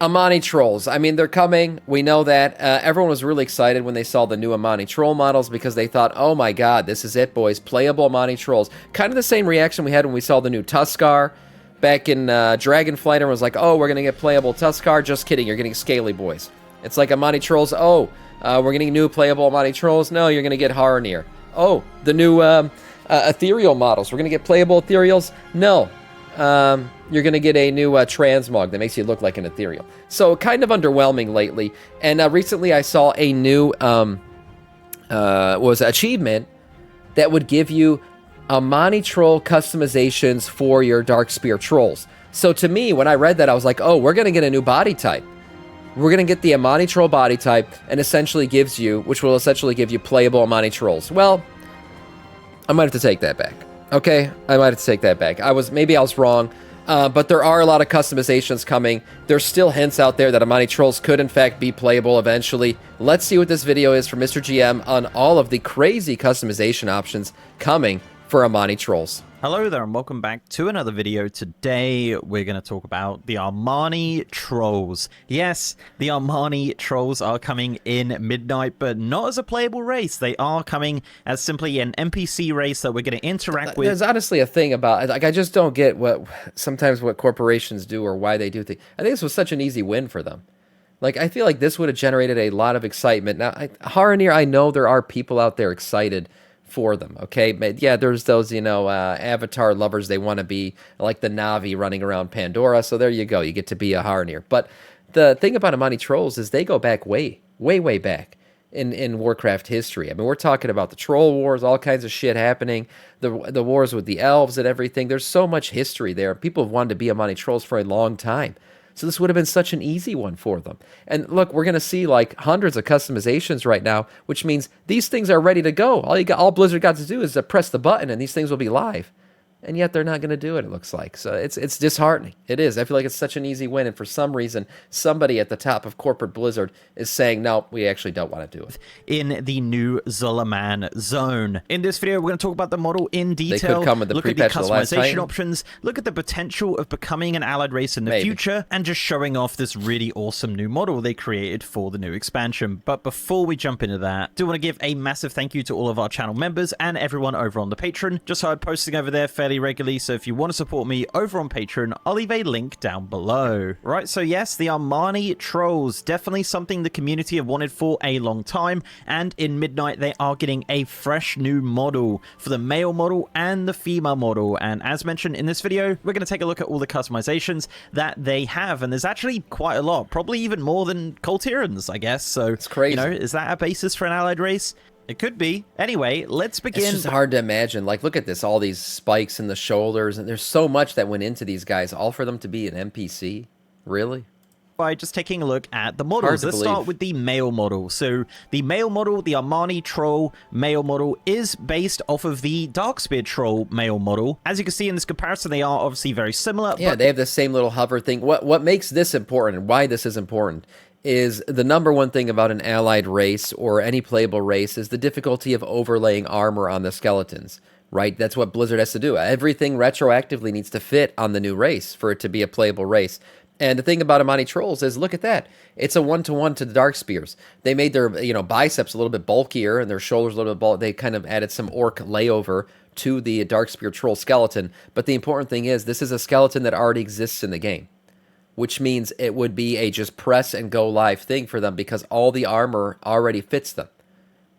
Amani Trolls. I mean, they're coming. We know that. Everyone was really excited when they saw the new Amani Troll models because they thought, oh my god, this is it, boys. Playable Amani Trolls. Kind of the same reaction we had when we saw the new Tuskar back in Dragonflight. Everyone was like, oh, we're going to get playable Tuskar. Just kidding. You're getting Scaly Boys. It's like Amani Trolls. Oh, we're getting new playable Amani Trolls. No, you're going to get Haranir. Oh, the new Ethereal models. We're going to get playable Ethereals. No. You're going to get a new transmog that makes you look like an ethereal. So kind of underwhelming lately. And recently I saw a new achievement that would give you Amani Troll customizations for your Darkspear Trolls. So to me, when I read that, I was like, oh, we're going to get a new body type. We're going to get the Amani Troll body type and which will essentially give you playable Amani Trolls. Well, I might have to take that back. Okay, I might have to take that back. Maybe I was wrong, but there are a lot of customizations coming. There's still hints out there that Amani Trolls could, in fact, be playable eventually. Let's see what this video is from Mr. GM on all of the crazy customization options coming for Amani Trolls. Hello there and welcome back to another video. Today we're going to talk about the Amani Trolls. Yes, the Amani Trolls are coming in Midnight, but not as a playable race. They are coming as simply an NPC race that we're going to interact with. There's honestly a thing about, like, I just don't get what corporations do or why they do things. I think this was such an easy win for them. Like, I feel like this would have generated a lot of excitement. Now, Haranir, I know there are people out there excited for them, okay? But yeah, there's those, avatar lovers, they want to be like the Na'vi running around Pandora, so there you go, you get to be a Haranir. But the thing about Amani Trolls is they go back way back in Warcraft history. I mean, we're talking about the Troll Wars, all kinds of shit happening, the wars with the elves and everything. There's so much history there. People have wanted to be Amani Trolls for a long time. So this would have been such an easy one for them. And look, we're going to see like hundreds of customizations right now, which means these things are ready to go. All Blizzard got to do is to press the button and these things will be live. And yet they're not going to do it looks like. So it's disheartening. It is. I feel like it's such an easy win. And for some reason, somebody at the top of corporate Blizzard is saying, no, we actually don't want to do it. In the new Zulaman zone. In this video, we're going to talk about the model in detail. They could come with the pre-patch of the last customization Titan. Options, look at the potential of becoming an allied race in the future, and just showing off this really awesome new model they created for the new expansion. But before we jump into that, I do want to give a massive thank you to all of our channel members and everyone over on the Patreon. Just started posting over there fairly regularly, so if you want to support me over on Patreon, I'll leave a link down below. Right, so yes, the Amani Trolls, definitely something the community have wanted for a long time, and in Midnight they are getting a fresh new model for the male model and the female model. And as mentioned in this video, we're going to take a look at all the customizations that they have, and there's actually quite a lot, probably even more than Coltyrans, I guess. So it's crazy. Is that a basis for an allied race? It could be. Anyway, let's begin. It's just hard to imagine. Like, look at this, all these spikes in the shoulders, and there's so much that went into these guys, all for them to be an NPC? Really? By just taking a look at the models. Let's start with the male model. So the male model, the Amani Troll male model, is based off of the Darkspear Troll male model. As you can see in this comparison, they are obviously very similar. Yeah, they have the same little hover thing. What makes this important and why this is important is the number one thing about an allied race or any playable race is the difficulty of overlaying armor on the skeletons, right? That's what Blizzard has to do. Everything retroactively needs to fit on the new race for it to be a playable race. And the thing about Amani Trolls is, look at that. It's a one-to-one to the Darkspears. They made their biceps a little bit bulkier and their shoulders a little bit bulkier. They kind of added some orc layover to the Darkspear Troll skeleton. But the important thing is, this is a skeleton that already exists in the game, which means it would be a just press and go live thing for them because all the armor already fits them.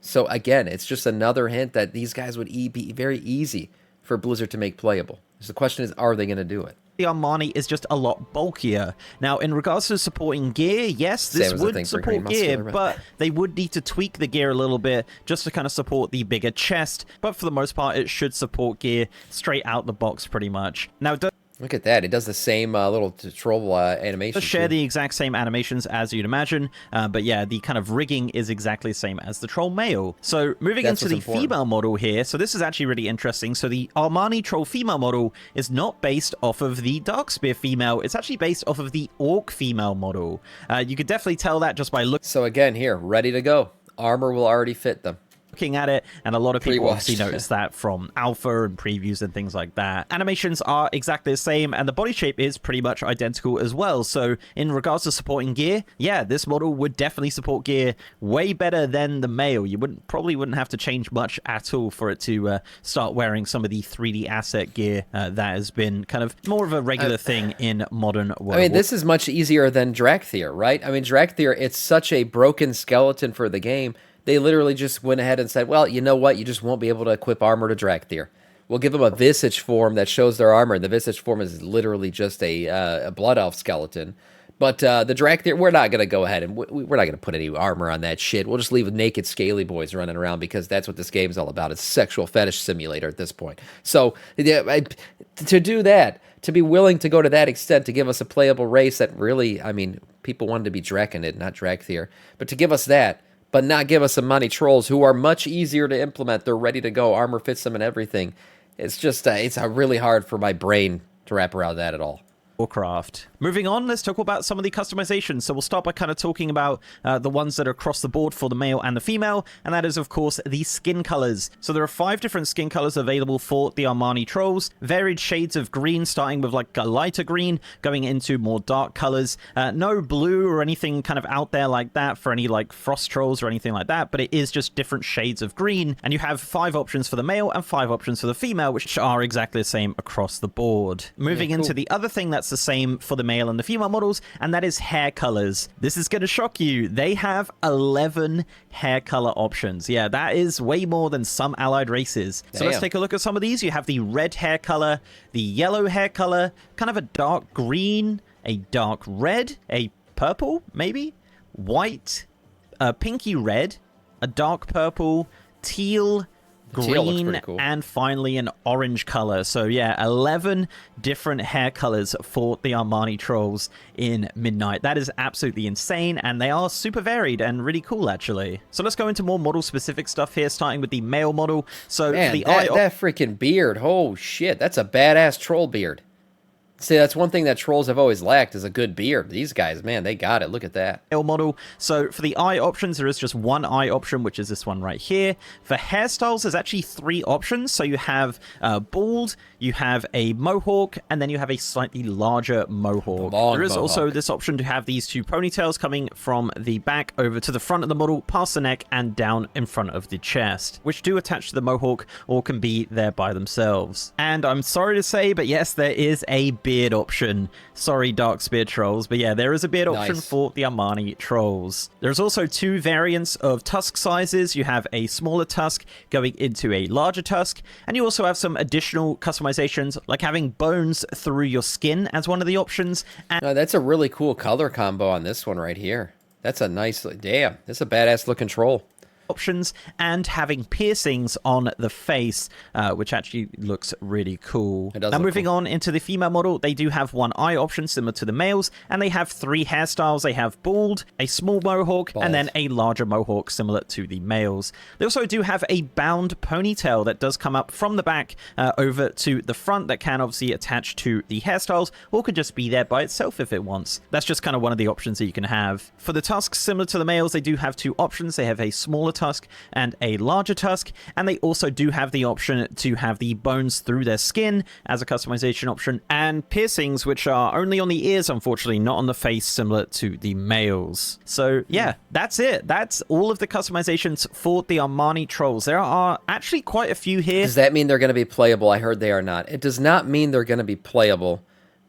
So again, it's just another hint that these guys would be very easy for Blizzard to make playable. So the question is, are they going to do it? The Amani is just a lot bulkier. Now, in regards to supporting gear, yes, this would support gear, but they would need to tweak the gear a little bit just to kind of support the bigger chest. But for the most part, it should support gear straight out the box pretty much. Now, look at that. It does the same little troll animation. Does share the exact same animations as you'd imagine. But yeah, the kind of rigging is exactly the same as the troll male. So moving into the female model here. So this is actually really interesting. So the Amani Troll female model is not based off of the Darkspear female. It's actually based off of the Orc female model. You could definitely tell that just by looking. So again, here, ready to go. Armor will already fit them. looking at it, and a lot of people Pre-watched. obviously noticed that from alpha and previews and things like that. Animations are exactly the same, and the body shape is pretty much identical as well. So in regards to supporting gear, yeah, this model would definitely support gear way better than the male. You probably wouldn't have to change much at all for it to start wearing some of the 3D asset gear that has been kind of more of a regular thing in modern World I mean, this is much easier than Drakthir, right? I mean, Drakthir, it's such a broken skeleton for the game. They literally just went ahead and said, well, you know what? You just won't be able to equip armor to Drakthir. We'll give them a Visage form that shows their armor, and the Visage form is literally just a Blood Elf skeleton. But the Drakthir, we're not going to go ahead and we're not going to put any armor on that shit. We'll just leave naked scaly boys running around because that's what this game's all about. It's a sexual fetish simulator at this point. So yeah, to do that, to be willing to go to that extent to give us a playable race that really, I mean, people wanted to be Draconid, not Drakthir. But to give us that, but not give us Amani Trolls who are much easier to implement. They're ready to go. Armor fits them and everything. It's just, it's really hard for my brain to wrap around that at all. Warcraft. Moving on, let's talk about some of the customizations. So we'll start by kind of talking about the ones that are across the board for the male and the female, and that is, of course, the skin colors. So there are 5 different skin colors available for the Amani Trolls, varied shades of green, starting with like a lighter green, going into more dark colors. No blue or anything kind of out there like that for any like frost trolls or anything like that, but it is just different shades of green, and you have 5 options for the male and 5 options for the female, which are exactly the same across the board. Moving into the other thing that's the same for the male and the female models, and that is hair colors. This is going to shock you. They have 11 hair color options. Yeah, that is way more than some allied races. So let's take a look at some of these. You have the red hair color, the yellow hair color, kind of a dark green, a dark red, a purple, maybe, white, a pinky red, a dark purple, teal, green, cool, and finally an orange color. So yeah, 11 different hair colors for the Amani Trolls in Midnight. That is absolutely insane, and they are super varied and really cool, actually. So let's go into more model specific stuff here, starting with the male model. So man, the that freaking beard, oh shit, that's a badass troll beard. See, that's one thing that trolls have always lacked is a good beard. These guys, man, they got it. Look at that. Model. So for the eye options, there is just one eye option, which is this one right here. For hairstyles, there's actually 3 options. So you have bald, you have a mohawk, and then you have a slightly larger mohawk. There is also this option to have these 2 ponytails coming from the back over to the front of the model, past the neck, and down in front of the chest, which do attach to the mohawk or can be there by themselves. And I'm sorry to say, but yes, there is a beard option. Sorry, Darkspear Trolls, but yeah, there is a beard option for the Amani Trolls. There's also 2 variants of tusk sizes. You have a smaller tusk going into a larger tusk, and you also have some additional customizations, like having bones through your skin as one of the options. And that's a really cool color combo on this one right here. That's a nice, damn, that's a badass looking troll. Options, and having piercings on the face, which actually looks really cool. Now moving on into the female model, they do have 1 eye option similar to the males, and they have 3 hairstyles. They have bald, a small mohawk, and then a larger mohawk similar to the males. They also do have a bound ponytail that does come up from the back over to the front that can obviously attach to the hairstyles, or could just be there by itself if it wants. That's just kind of one of the options that you can have. For the tusks, similar to the males, they do have 2 options. They have a smaller tusk and a larger tusk, and they also do have the option to have the bones through their skin as a customization option, and piercings, which are only on the ears, unfortunately, not on the face, similar to the males. So yeah, that's it. That's all of the customizations for the Amani Trolls. There are actually quite a few here. Does that mean they're going to be playable? I heard they are not. It does not mean they're going to be playable,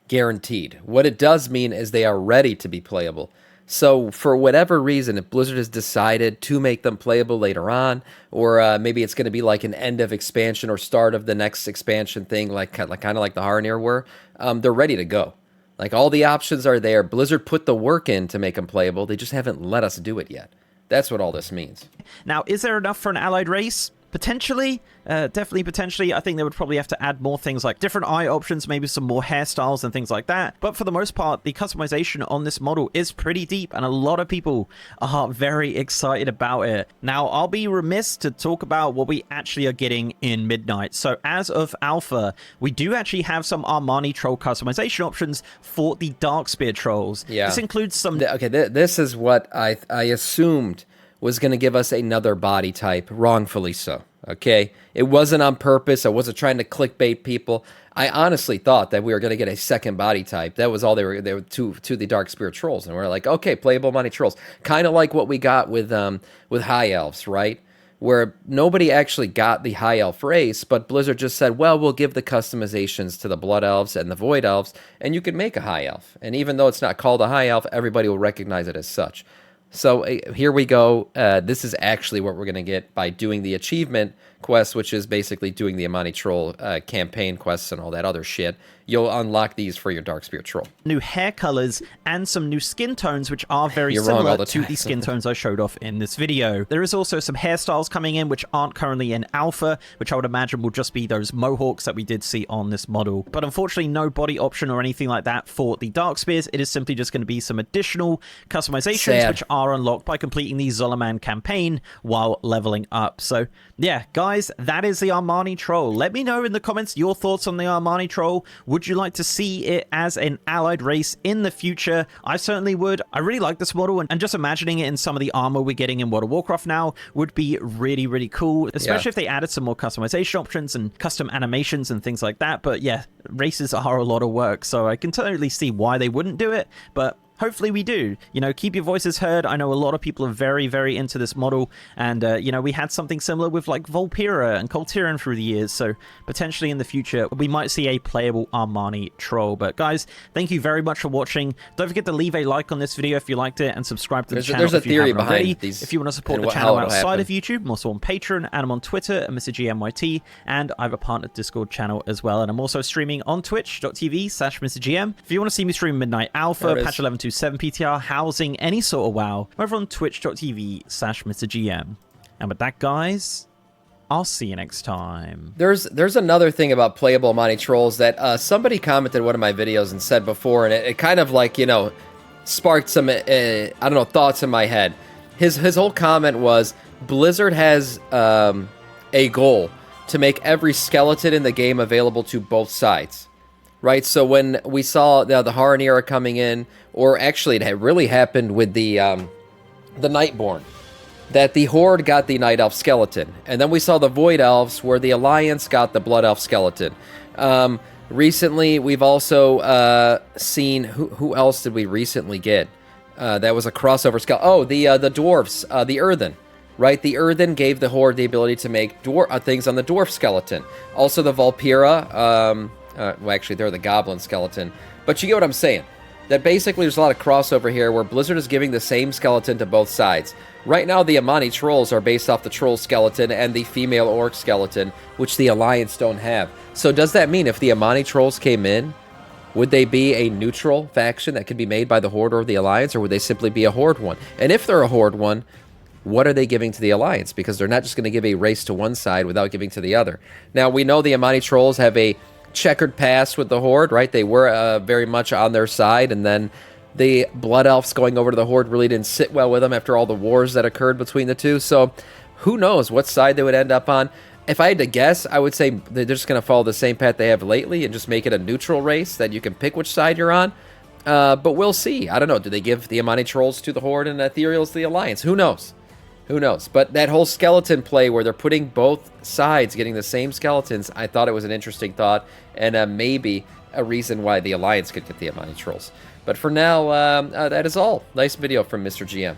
guaranteed. What it does mean is they are ready to be playable. So for whatever reason, if Blizzard has decided to make them playable later on, or maybe it's going to be like an end of expansion or start of the next expansion thing, like kind of like the Haranir were, they're ready to go. Like all the options are there. Blizzard put the work in to make them playable. They just haven't let us do it yet. That's what all this means. Now, is there enough for an allied race? Potentially, definitely potentially. I think they would probably have to add more things like different eye options, maybe some more hairstyles and things like that. But for the most part, the customization on this model is pretty deep, and a lot of people are very excited about it. Now, I'll be remiss to talk about what we actually are getting in Midnight. So as of Alpha, we do actually have some Amani Troll customization options for the Darkspear Trolls. Yeah. This includes some... Okay, this is what I assumed was going to give us another body type, wrongfully so. Okay, it wasn't on purpose. I wasn't trying to clickbait people. I honestly thought that we were going to get a second body type. That was all they were to the Dark Spirit Trolls, and we're like, okay, playable Amani Trolls, kind of like what we got with High Elves, right? Where nobody actually got the High Elf race, but Blizzard just said, well, we'll give the customizations to the Blood Elves and the Void Elves, and you can make a High Elf. And even though it's not called a High Elf, everybody will recognize it as such. So here we go. This is actually what we're going to get by doing the achievement quest, which is basically doing the Amani Troll campaign quests and all that other shit. You'll unlock these for your Dark Spirit Troll. New hair colors and some new skin tones, which are very similar to the skin tones I showed off in this video. There is also some hairstyles coming in which aren't currently in alpha, which I would imagine will just be those mohawks that we did see on this model. But unfortunately, no body option or anything like that for the Dark Spears. It is simply just going to be some additional customizations, which are unlocked by completing the Zolaman campaign while leveling up. So yeah, guys, that is the Amani Troll. Let me know in the comments your thoughts on the Amani Troll. Would you like to see it as an allied race in the future? I certainly would. I really like this model, and just imagining it in some of the armor we're getting in World of Warcraft now would be really, really cool, especially if they added some more customization options and custom animations and things like that. But yeah, races are a lot of work, so I can totally see why they wouldn't do it, but hopefully we do. You know, keep your voices heard. I know a lot of people are very, very into this model, and, you know, we had something similar with, like, Volpira and Coltiran through the years, so potentially in the future, we might see a playable Amani Troll. But, guys, thank you very much for watching. Don't forget to leave a like on this video if you liked it, and subscribe to the channel if you haven't already. If you want to support the channel outside of YouTube, I'm also on Patreon, and I'm on Twitter at Mr. GMYT, and I have a partner Discord channel as well, and I'm also streaming on twitch.tv/MrGM. If you want to see me stream Midnight Alpha, patch 11.2 7 PTR, housing, any sort of WoW, over on twitch.tv/MrGM. And with that, guys, I'll see you next time. There's another thing about playable Amani Trolls that somebody commented in one of my videos and said before, and it kind of like, you know, sparked some, I don't know, thoughts in my head. His whole comment was, Blizzard has a goal to make every skeleton in the game available to both sides. Right, so when we saw the Haran era coming in, or actually it had really happened with the Nightborn, that the Horde got the Night Elf skeleton, and then we saw the Void Elves, where the Alliance got the Blood Elf skeleton. Recently, we've also seen, who else did we recently get? That was a crossover skeleton. Oh, the Dwarves, the Earthen. Right, the Earthen gave the Horde the ability to make things on the Dwarf skeleton. Also the Volpira, well, actually, they're the Goblin skeleton. But you get what I'm saying. That basically there's a lot of crossover here where Blizzard is giving the same skeleton to both sides. Right now, the Amani Trolls are based off the Troll skeleton and the female Orc skeleton, which the Alliance don't have. So does that mean if the Amani Trolls came in, would they be a neutral faction that could be made by the Horde or the Alliance, or would they simply be a Horde one? And if they're a Horde one, what are they giving to the Alliance? Because they're not just going to give a race to one side without giving to the other. Now, we know the Amani Trolls have a checkered past with the Horde, right? They were very much on their side, and then the Blood Elves going over to the Horde really didn't sit well with them after all the wars that occurred between the two. So who knows what side they would end up on. If I had to guess, I would say they're just going to follow the same path they have lately and just make it a neutral race that you can pick which side you're on. But we'll see. I don't know. Do they give the Amani Trolls to the Horde and Ethereals to the Alliance? Who knows? Who knows? But that whole skeleton play where they're putting both sides getting the same skeletons, I thought it was an interesting thought, and maybe a reason why the Alliance could get the Amani Trolls. But for now, that is all. Nice video from Mr. GM.